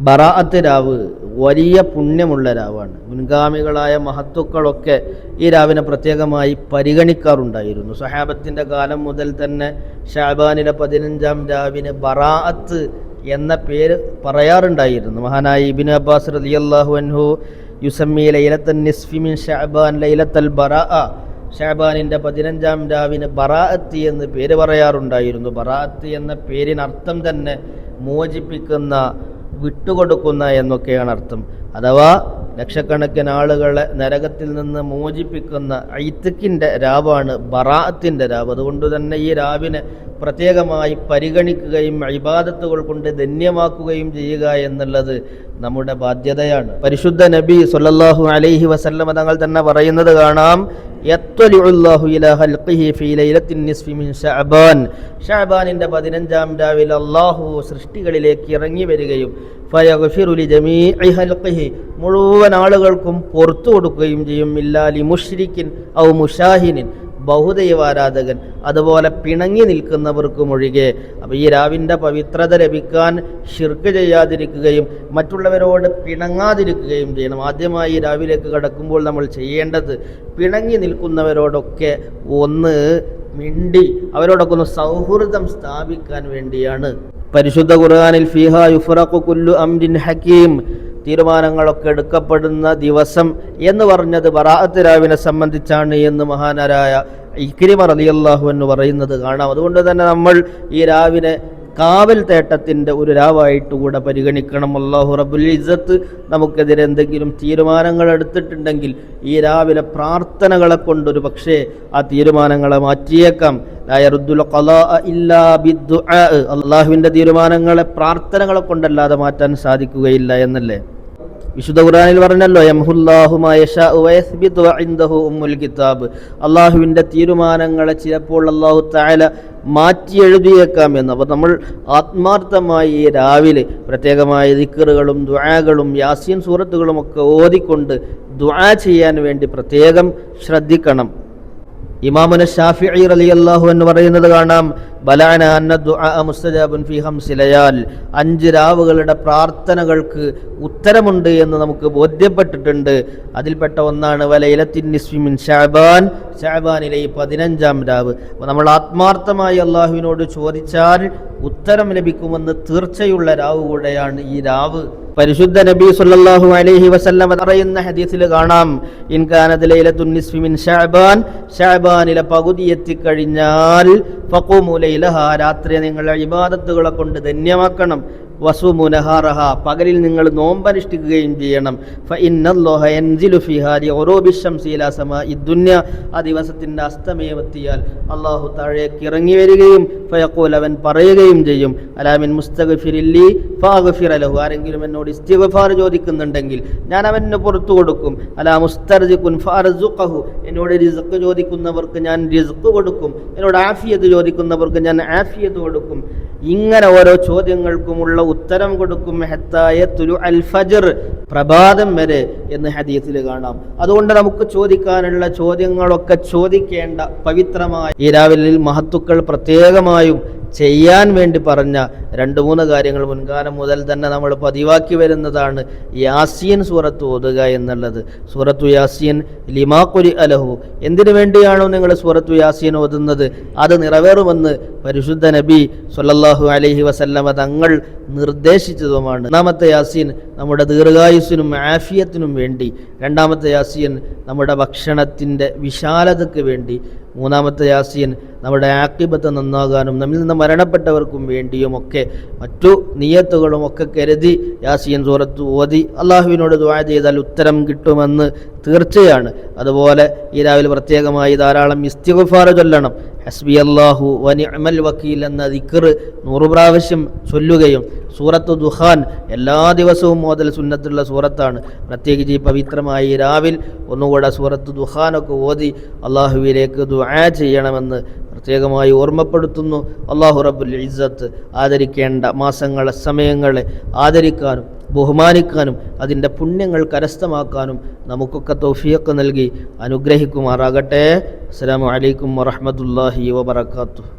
ബറാഅത്ത് രാവ് വലിയ പുണ്യമുള്ള രാവാണ്. മുൻഗാമികളായ മഹത്തുക്കളൊക്കെ ഈ രാവിനെ പ്രത്യേകമായി പരിഗണിക്കാറുണ്ടായിരുന്നു. സഹാബത്തിൻ്റെ കാലം മുതൽ തന്നെ ഷഅബാനിലെ 15-ാം രാവിന് ബറാഅത്ത് എന്ന പേര് പറയാറുണ്ടായിരുന്നു. മഹാനായ ഇബ്നു അബ്ബാസ് റളിയല്ലാഹു അൻഹു യുസമ്മി ലൈലത്തൻ നിസ്ഫി മിൻ ഷഅബാൻ ലൈലത്തൽ ബറാഅ, ഷഅബാനിൻ്റെ 15-ാം രാവിന് ബറാഅത്ത് എന്ന് പേര് പറയാറുണ്ടായിരുന്നു. ബറാഅത്ത് എന്ന പേരിനർത്ഥം തന്നെ മോചിപ്പിക്കുന്ന, വിട്ടുകൊടുക്കുന്ന എന്നൊക്കെയാണ് അർത്ഥം. അഥവാ ലക്ഷക്കണക്കിന് ആളുകളെ നരകത്തിൽ നിന്ന് മോചിപ്പിക്കുന്ന ഐത്തിക്കിൻ്റെ രാവാണ് ബറാഅത്തിൻ്റെ രാവ്. അതുകൊണ്ട് തന്നെ ഈ രാവിനെ പ്രത്യേകമായി പരിഗണിക്കുകയും ഇബാദത്തുകൾ കൊണ്ട് ധന്യമാക്കുകയും ചെയ്യുക എന്നുള്ളത് നമ്മുടെ ബാധ്യതയാണ്. പരിശുദ്ധ നബി സ്വല്ലല്ലാഹു അലൈഹി വസല്ലം തങ്ങൾ തന്നെ പറയുന്നത് കാണാം, യത്വലിഉല്ലാഹു ഇലാ ഖൽഖിഹി ഫീ ലൈലത്തിൻ നിസ്ഫി മിൻ ശഅബാൻ, ശഅബാനിൻ്റെ 15-ാം രാവിൽ അല്ലാഹു സൃഷ്ടികളിലേക്ക് ഇറങ്ങി വരികയും ഫയഗ്ഫിറു ലിജമീഇ ഖൽഖിഹി, മുഴുവൻ ആളുകൾക്കും പുറത്തു കൊടുക്കുകയും ചെയ്യും, ഇല്ലാ ലിമുശ്രിക്കിൻ ഔ മുശാഹിനിൻ, ബഹുദൈവാരാധകൻ അതുപോലെ പിണങ്ങി നിൽക്കുന്നവർക്കും ഒഴികെ. അപ്പോൾ ഈ രാവിൻ്റെ പവിത്രത ലഭിക്കാൻ ശിർക്ക് ചെയ്യാതിരിക്കുകയും മറ്റുള്ളവരോട് പിണങ്ങാതിരിക്കുകയും ചെയ്യണം. ആദ്യമായി ഈ രാവിലേക്ക് കടക്കുമ്പോൾ നമ്മൾ ചെയ്യേണ്ടത് പിണങ്ങി നിൽക്കുന്നവരോടൊക്കെ ഒന്ന് മിണ്ടി അവരോടൊക്കെ ഒന്ന് സൗഹൃദം സ്ഥാപിക്കാൻ വേണ്ടിയാണ്. പരിശുദ്ധ ഖുർആനിൽ ഫീഹാ യുഫ്റഖു കുല്ലു അംരിൻ ഹകീം, തീരുമാനങ്ങളൊക്കെ എടുക്കപ്പെടുന്ന ദിവസം എന്ന് പറഞ്ഞത് ബറാഅത്ത് രാവിനെ സംബന്ധിച്ചാണ് എന്ന് മഹാനരായ ഇക്രിമ റളിയല്ലാഹു അൻഹു പറയുന്നത് കാണാം. അതുകൊണ്ട് തന്നെ നമ്മൾ ഈ രാവിനെ കാവൽ തേട്ടത്തിൻ്റെ ഒരു രാവായിട്ട് കൂടെ പരിഗണിക്കണം. അല്ലാഹു റബ്ബുൽ ഇസ്സത്ത് നമുക്കെതിരെ എന്തെങ്കിലും തീരുമാനങ്ങൾ എടുത്തിട്ടുണ്ടെങ്കിൽ ഈ രാവിലെ പ്രാർത്ഥനകളെ കൊണ്ടൊരു പക്ഷേ ആ തീരുമാനങ്ങളെ മാറ്റിയേക്കാം. ലാ യറുദ്ദുൽ ഖളാഅ ഇല്ലാ ബിദ്ദുആ, അല്ലാഹുവിൻ്റെ തീരുമാനങ്ങളെ പ്രാർത്ഥനകളെ കൊണ്ടല്ലാതെ മാറ്റാൻ സാധിക്കുകയില്ല എന്നല്ലേ വിശുദ്ധ ഖുർആനിൽ പറഞ്ഞല്ലോ, യംഹുല്ലാഹു മാ യശാഉ വയസ്ബിതു വഇൻദഹു ഉമ്മുൽ കിതാബ്, അല്ലാഹുവിൻ്റെ തീരുമാനങ്ങളെ ചിലപ്പോൾ അല്ലാഹു തആല മാറ്റി എഴുതിയേക്കാം എന്ന്. അപ്പോൾ നമ്മൾ ആത്മാർത്ഥമായി ഈ രാവിലെ പ്രത്യേകമായ ദിക്റുകളും ദുആകളും യാസീൻ സൂറത്തുകളും ഒക്കെ ഓതിക്കൊണ്ട് ദുആ ചെയ്യാൻ വേണ്ടി പ്രത്യേകം ശ്രദ്ധിക്കണം. ഇമാമുന ശാഫിഈ റളിയല്ലാഹു അൻഹു പറയുന്നത് കാണാം, ബലഅന അന്ന ദുആ മുസ്തജാബുൻ ഫീ 5 ലയാൽ, 5 രാവുകളുടെ പ്രാർത്ഥനകൾക്ക് ഉത്തരമുണ്ട് എന്ന് നമുക്ക് ബോധ്യപ്പെട്ടിട്ടുണ്ട്. അതിൽപ്പെട്ട ഒന്നാണ് വലൈലത്തിൻ നിസ്ഫി മിൻ ശഅബാൻ, ശഅബാനിലെ 15-ാം രാവ്. അപ്പോൾ നമ്മൾ ആത്മാർത്ഥമായി അല്ലാഹുവിനോട് ചോദിച്ചാൽ ഉത്തരം ലഭിക്കുമെന്ന് തീർച്ചയുള്ള രാവ് കൂടെയാണ് ഈ രാവ്. പരിശുദ്ധ നബി സ്വല്ലല്ലാഹു അലൈഹി വസല്ലം പറയുന്ന ഹദീസിൽ കാണാം, ഇൻ കാനത് ലൈലത്തുൻ നിസ്ഫി മിൻ ശഅബാൻ, ശഅബാനിലെ പകുതി എത്തിക്കഴിഞ്ഞാൽ ഫഖൂമു ലൈലഹാ, രാത്രി നിങ്ങൾ ഇബാദത്തുകളെ കൊണ്ട് ധന്യമാക്കണം. വസുമു നഹാറഹ, പകലിൽ നിങ്ങൾ നോമ്പനുഷ്ഠിക്കുകയും ചെയ്യണം. ഫഇന്നല്ലാഹ യൻസിലു ഫീഹാ ലിഉറൂബി ശംസി ഇലാ സമാഇ ദുനിയ, ആ ദിവസത്തിൻ്റെ അസ്തമയമെത്തിയാൽ അല്ലാഹു താഴേക്ക് ഇറങ്ങി വരികയും ഫയഖൂൽ, അവൻ പറയുകയും ചെയ്യും, അലാ മിൻ മുസ്തഗ്ഫിരില്ലി ഫഅഗ്ഫിറ ലഹു, ആരെങ്കിലും എന്നോട് ഇസ്തിഗ്ഫാർ ചോദിക്കുന്നുണ്ടെങ്കിൽ ഞാൻ അവന് പുറത്തു കൊടുക്കും. അലാ മുസ്തർജിഖുൻ ഫഅർസുഖഹു, എന്നോട് റിസ്ഖ് ചോദിക്കുന്നവർക്ക് ഞാൻ റിസ്ഖ് കൊടുക്കും, എന്നോട് ആഫിയത്ത് ചോദിക്കുന്നവർക്ക് ഞാൻ ആഫിയത്ത് കൊടുക്കും. ഇങ്ങനെ ഓരോ ചോദ്യങ്ങൾക്കുമുള്ള ഉത്തരം കൊടുക്കും. ഹത്തായ തുലു അൽ ഫജ്ർ, പ്രഭാതം വരെ എന്ന് ഹദീസിൽ കാണാം. അതുകൊണ്ട് നമുക്ക് ചോദിക്കാനുള്ള ചോദ്യങ്ങളൊക്കെ ചോദിക്കേണ്ട പവിത്രമായ ഈ രാവിലെ മഹത്തുക്കൾ പ്രത്യേകമായും ചെയ്യാൻ വേണ്ടി പറഞ്ഞ 2-3 കാര്യങ്ങൾ മുൻകാലം മുതൽ തന്നെ നമ്മൾ പതിവാക്കി വരുന്നതാണ്. യാസീൻ സൂറത്ത് ഓതുക എന്നുള്ളത്. സൂറത്തു യാസീൻ ലിമാ ഖുരിഅ ലഹു, എന്തിനു വേണ്ടിയാണോ നിങ്ങൾ സൂറത്തു യാസീൻ ഓതുന്നത് അത് നിറവേറുമെന്ന് പരിശുദ്ധ നബി സ്വല്ലല്ലാഹു അലൈഹി വസല്ലമ തങ്ങൾ നിർദ്ദേശിച്ചതുമാണ്. ഒന്നാമത്തെ യാസീൻ നമ്മുടെ ദീർഘായുസ്സിനും ആഫിയത്തിനും വേണ്ടി, 2ാമത്തെ യാസീൻ നമ്മുടെ ഭക്ഷണത്തിൻ്റെ വിശാലതയ്ക്ക് വേണ്ടി, 3ാമത്തെ യാസീൻ നമ്മുടെ ആഖിബത്ത് നന്നാകാനും നമ്മിൽ നിന്ന് മരണപ്പെട്ടവർക്കും വേണ്ടിയുമൊക്കെ മറ്റു നിയത്തുകളും ഒക്കെ കരുതി യാസീൻ സൂറത്ത് ഓതി അള്ളാഹുവിനോട് ദുആ ചെയ്താൽ ഉത്തരം കിട്ടുമെന്ന് തീർച്ചയാണ്. അതുപോലെ ഈ രാവിലെ പ്രത്യേകമായി ധാരാളം ഇസ്തിഗ്ഫാർ ചൊല്ലണം. ഹസ്ബി അല്ലാഹു വ നിഅമൽ വക്കീൽ എന്ന ദിക്ർ 100 പ്രാവശ്യം ചൊല്ലുകയും സൂറത്തു ദുഖാൻ എല്ലാ ദിവസവും ഓതൽ സുന്നത്തുള്ള സൂറത്താണ്. പ്രത്യേകിച്ച് ഈ പവിത്രമായി രാവിൽ ഒന്നുകൂടെ സൂറത്തു ദുഖാനൊക്കെ ഓതി അള്ളാഹുവിലേക്ക് ദുആ ചെയ്യണമെന്ന് പ്രത്യേകമായി ഓർമ്മപ്പെടുത്തുന്നു. അല്ലാഹു റബ്ബുൽ ഇസ്സത്ത് ആദരിക്കേണ്ട മാസങ്ങളെ, സമയങ്ങളെ ആദരിക്കാനും ബഹുമാനിക്കാനും അതിൻ്റെ പുണ്യങ്ങൾ കരസ്ഥമാക്കാനും നമുക്കൊക്കെ തൗഫീഖ് നൽകി അനുഗ്രഹിക്കുമാറാകട്ടെ. അസ്സലാമു അലൈക്കും വറഹ്മത്തുള്ളാഹി വബറകാതുഹു.